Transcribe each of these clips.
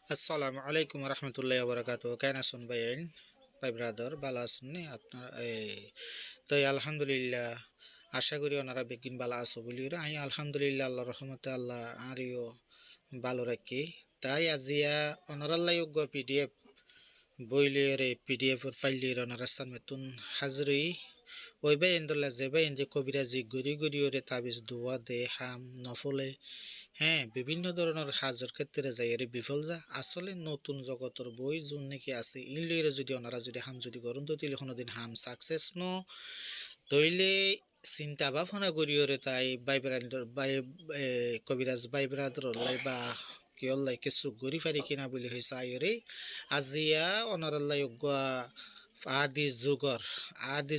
আসসালামু আলাইকুম রহমতুল্লাহ বরকাত কেন আছেন ভাই ব্রাদার ভালো আছেন নি আপনার তো আলহামদুলিল্লাহ আশা করি ওনারা বেগিন ভালো আছো বলি আমি আলহামদুলিল্লাহ আল্লাহ রহমতে আল্লাহ আরিও ভালো রাখি তাই আজিয়া অনারাল্লাহ পিডিএফ বইলের পিডিএফ ফাইলের ওনারা সামনেতুন হাজরি ওইবা এন্দলা যেবা এন্দে কবিরাজি গড়ি গড়ি ওরে তাবিজ দোয়া দে হাম নফলে হ্যাঁ বিভিন্ন ধরনের কাজের ক্ষেত্রে যাই এর বিফল যা আসলে নতুন জগতের বই যোন নাকি আছে ইনলিরে যদি ওনারা যদি হাম যদি করুন তো তাহলে কোনোদিন হাম সাকসেস ন তইলে চিন্তা ভাবনা করি ওরে তাই বাই কবিরাজ বাই ব্রাদর লাই বা কিয়ল্লাই কিছু গড়ি ফারি কিনা বলি হয়েছে আইরে আজিয়া অনারাল্লাই আদি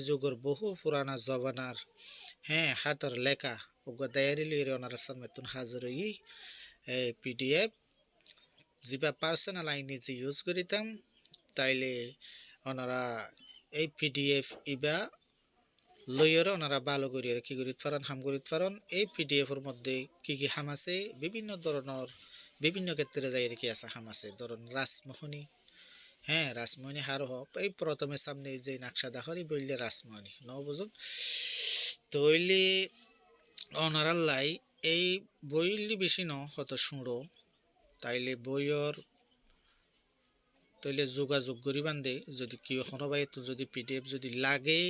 যুগর বহু পুরানা জবানার হ্যাঁ হাতের লেখা ওগা দায়ারি লিয়ে ওনার সামনে হাজির হই এই পিডিএফ যেবা পার্সোনাল আই নিজে ইউজ করিতাম তাইলে ওনারা এই পিডিএফ ইবা লইয়ের ওনারা ভালো করিয়ে কি করিতে পারেন হাম করিতে পারেন এই পিডিএফ এর মধ্যে কি হাম আছে বিভিন্ন ধরনের বিভিন্ন ক্ষেত্রে যাই কি আছে হাম আছে ধরুন রাসমোহনী হ্যাঁ রাসমণি হার হোক এই প্রথমে সামনে যে নকশা দেখারি বললে রাসমণি ন বুঝুন তৈলি অনারাল্লাই এই বইলি বেশি ন কত শুঁড়ো তাইলে বইয়ের তৈলে যোগাযোগ করি বান্ধে যদি কি কোনোবাই তো যদি পিডিএফ যদি লাগে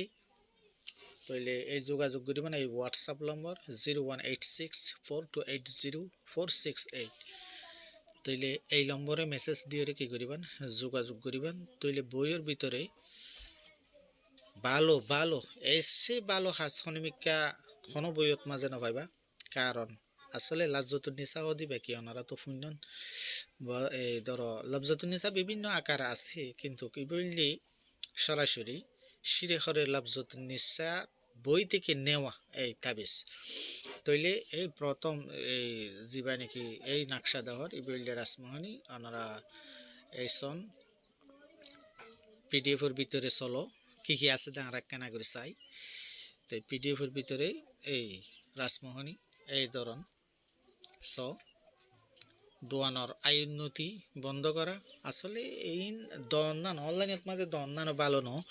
তৈলে এই যোগাযোগ করি মানে এই হোয়াটসঅ্যাপ নম্বর 0186428046 তৈলে এই নম্বরে মেসেজ দিয়ে কি করিবান যোগাযোগ করিবান তৈলে বইয়ের ভিতরে ভালো ভালো এসে ভালো হাস খনিমিকা কোনো বইয়ত মাঝে নপাইবা কারণ আসলে লাজ্জতুন নিসাও দিবে কি ওনারা তো শুনন এই ধরো লজ্জাতুন নিসা বিভিন্ন আকার আছে কিন্তু কি বললি সরাসরি শিরেখরের লজ্জাতুন নিসা বই থেকে নেওয়া এই তাবিজ তইলে এই প্রথম এই জীবা নাকি এই নকশা দেওয়ার এই বললে রাসমোহনী ওনারা এই সন পিডিএফ এর ভিতরে চলো কি আছে দাঁড়া কেনা করে চাই তো পিডিএফ এর ভিতরে এই রাসমোহনী এই ধরন স দোয়ানোর আয় উন্নতি বন্ধ করা আসলে এই দন্নান অনলাইনের মাঝে দন্নান ভালো ন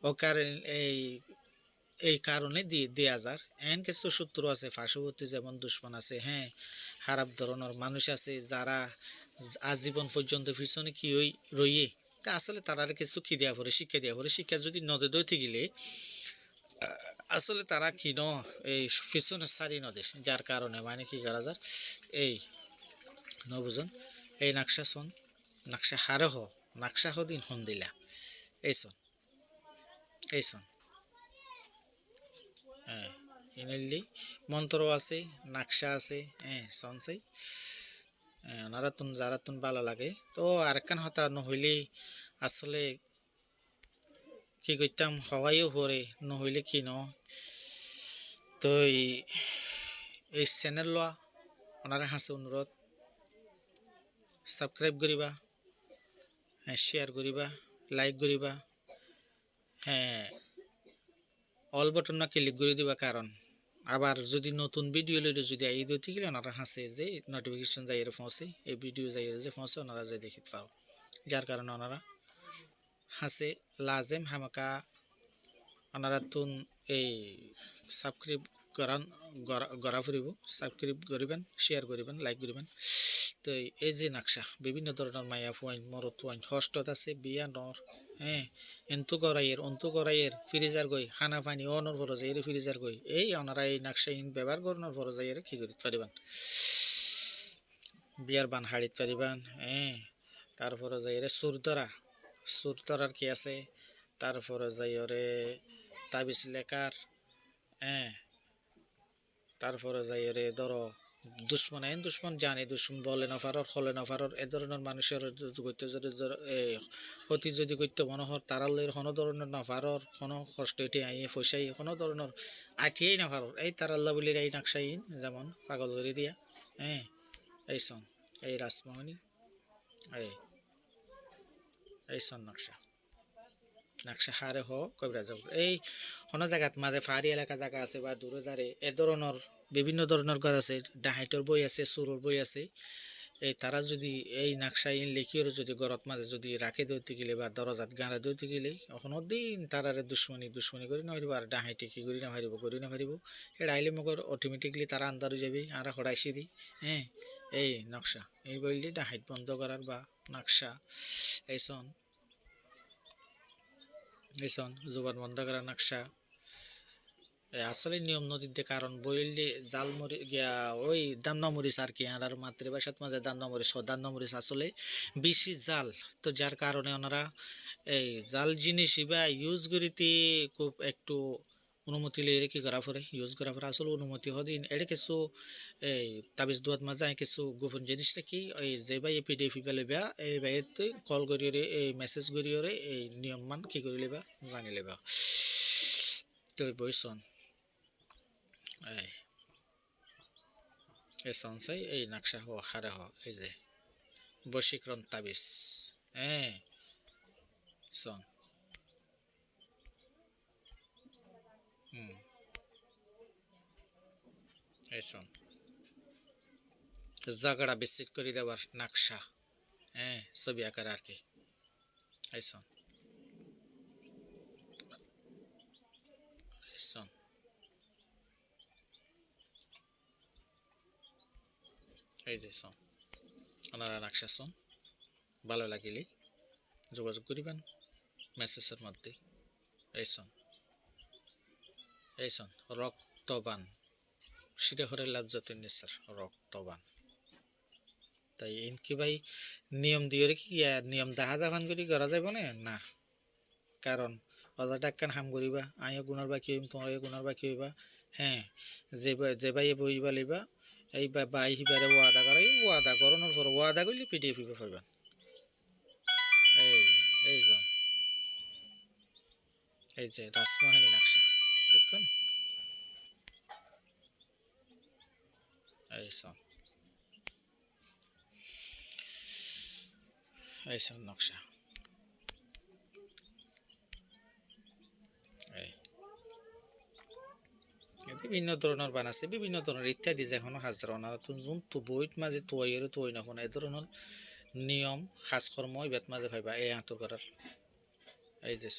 ও কারণ এই কারণে দেয়া যার এন কিছু সূত্র আছে পার্শ্ববর্তী যেমন দুশ্মন আছে হ্যাঁ খারাপ ধরনের মানুষ আছে যারা আজীবন পর্যন্ত পিছনে কি ওই রইয়ে তা আসলে তারা কিছু কি দেওয়া পড়ে শিক্ষা যদি নদে দইতে গেলে আসলে তারা কি ন এই পিছনে সারি নদে যার কারণে মানে কি করা যার এই নবুজন এই নকশা হারে নকশা দিন হন দিলা এই সন হ্যাঁ ইমেললি মন্ত্র আছে নকশা আছে হ্যাঁ সনসাই ওনারা তুন যারা তুন ভালো লাগে তো আরেকখান হতা নহইলে আসলে কি করতাম হওয়াইও হরে নহইলে কি ন তো এই চ্যানেল লওয়া ওনারা হাসে অনুরোধ সাবস্ক্রাইব করিবা শেয়ার করিবা লাইক করিবা হ্যাঁ অল বটন না ক্লিক করে দিবা কারণ আবার যদি নতুন ভিডিও লইলে যদি এই দিতে গেলে ওনারা হাসে যে নোটিফিকেশন যাই পৌঁছে এই ভিডিও যাই যে পৌঁছে ওনারা যাই দেখিতে পারো যার কারণে ওনারা হাসে লাজেম হামাকা ওনারা তুন এই সাবস্ক্রাইব গড়া ফুরিব সাবস্ক্রাইব করিবেন শেয়ার করিবেন লাইক করিবেন তো এই যে নকশা বিভিন্ন ধরনের মায়া পয়েন্ট মরদ পয়েন্ট হস্টত আছে বিয়া নর হ্যাঁ অন্তু গড়াইয়ের ফ্রিজার গই খানা পানি অনর ভর যাই ফ্রিজার গই এই ওনারা এই নকশা ব্যবহার করানোর ভর যাই কি করিতে পারিবেন বিয়ার বান হাড়িতে পারিবেন হ্যাঁ তারপরে যাই সুরদরার কি আছে তারপরে যাই ওরে তাবিজ লেখার হ্যাঁ তারপরে যাই ওরে ধরো দুশ্মন জানে দুশ্মন বলে নফারর হলে নফারর এ ধরনের মানুষের করতে যদি ক্ষতি যদি করতে মনোহর তারালের কোনো ধরনের নফারর কোনো কষ্ট এটি আইয়ে ফসাই কোনো ধরনের আঠিয়েই নফারর এই তারাল্লা বলির এই নকশাইন যেমন পাগল করে দিয়া হ্যাঁ এই সন এই রাসমোহনী এই সন নকশা হারে কবিরাজ এই কোনো জায়গাত মাঝে পাহাড়ি এলাকা জায়গা আছে বা দূরে দাঁড়ে এ ধরনের বিভিন্ন ধরনের ঘর আছে ডাহাইটর বই আছে সুরর বই আছে এই তারা যদি এই নাকশা ইন লিখিওর যদি গরত মাঝে যদি রাখে দইতে গেলে বা দরজাত গাঁড়া দইতে গেলে অখনো দিন তারারে দুশ্মনী করি না পারিব আর ডাহাই টিকি করি না পারিব এটা আইলে মগর অটোমেটিকলি তারা আন্দার হয়ে যাবে আর হড়াইছি দি হ্যাঁ এই নকশা এই বললি ডাহাইত বন্ধ করার বা নকশা এইসন জোগান বন্ধ করার নকশা আসলে নিয়ম নদীতে কারণ বইলে জাল মরি গিয়া ওই দান্না মরিচ আর কি আর মাতৃভাষাত মাঝে দান্না মরিচ আসলে বেশি জাল তো যার কারণে ওনারা এই জাল জিনিস বা ইউজ করিতে খুব একটু অনুমতি লিয়ে কি করা পরে ইউজ করা পরে আসলে অনুমতি হদিন এটা কিছু এই তাবিজ দুয়াত মাঝে কিছু গোপন জিনিসটা কি ওই যে ভাই পিডিএফ পেলেবা এই ভাই তুই কল করিওরে এই মেসেজ করিওরে এই নিয়ম মান কি করে লেবা জানি লেবা তো বইসন এই সনসাই এই নকশা হো হারে হ এই যে বশীকরণ তাবিজ হ্যাঁ সন এই সন জাগড়া বিচ্ছিত করে দেওয়ার নকশা হ্যাঁ ছবি আকার আর কি এই সন এই যে সন ওনারা নকশা সন ভালো লাগিলে যোগাযোগ করিবেন মেসেজের মধ্যে এই সন রক্তবান সেটা হরে লাভ জাতীয় নিঃশ্বাস রক্তবান তাই ইনকি ভাই নিয়ম দিয়ে কি নিয়ম দেখা যাবান করি করা যাব না কারণ অযা টাক্কান হাম করিবা আইও গুণার বাকি হইম তোমার গুণার বাকি হইবা হ্যাঁ যে ভাই বইবা লইবা এই বাই হিবারে ওয়াদা করাই ওয়াদা করানোর পর ওয়াদা করলে পিডিএফ পাইবা এই এই জন এই যে রাসমোহিনী নকশা দেখুন এই সব নকশা বিভিন্ন ধরনের বান আছে বিভিন্ন ধরনের ইত্যাদি যেখনো হাজার নতুন যোন তো বইত মাঝে তৈর তৈ নখন এই ধরনের নিয়ম সাজকর্ম ইবাত মাঝে ভাইবা এই আঁতর করার এই যে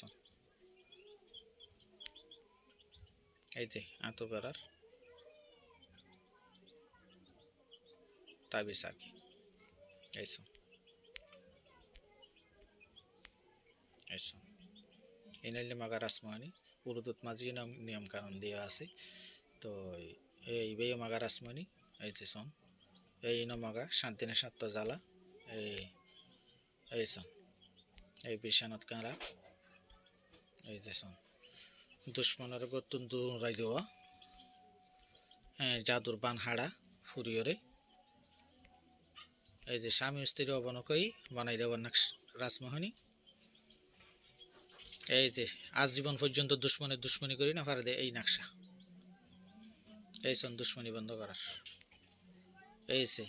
এই যে আঁতর করার তাবিজ আর কি এই নাইলে মাগা রাসমোহিনী উর্দুত মাঝি নিয়ম কানুন দেওয়া আছে তো এই বেয়ে মাগা রাসমোহিনী এই যে সন এই মাগা শান্তিনে সাত্ত জ্বালা এই সন এই বিশানত কাঁড়া এই যে সন দুশ্মনের গতুন দুরাই দেওয়া জাদুর বান হাড়া ফুরিয়রে এই যে স্বামী স্ত্রী অবনকই বানাই দেওয়ার রাসমোহিনী এই যে আজীবন পর্যন্ত দুশ্মনী করি না পারে দে এই নকশা এই সন দুশ্মনী বন্ধ করার এই যে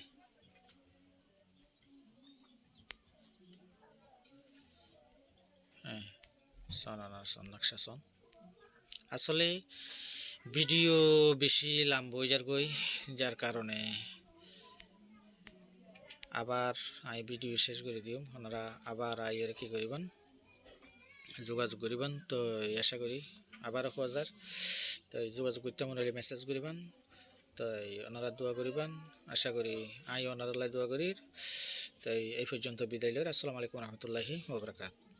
সন নকশা সন আসলে ভিডিও বেশি লাম্ব হয়ে যার কারণে আবার আই ভিডিও শেষ করে দিও ওনারা আবার আইয়ের কি করিবেন যোগাযোগ করিবেন তো আশা করি আবার 1000 তো যোগাযোগ করতে মনে হলে মেসেজ করিবেন তো ওনারা দোয়া করিবেন আশা করি আই ওনারা দোয়া করি তো এই পর্যন্ত বিদায় লই আসসালামু আলাইকুম ওয়া রাহমাতুল্লাহি ওয়া বারাকাতুহু।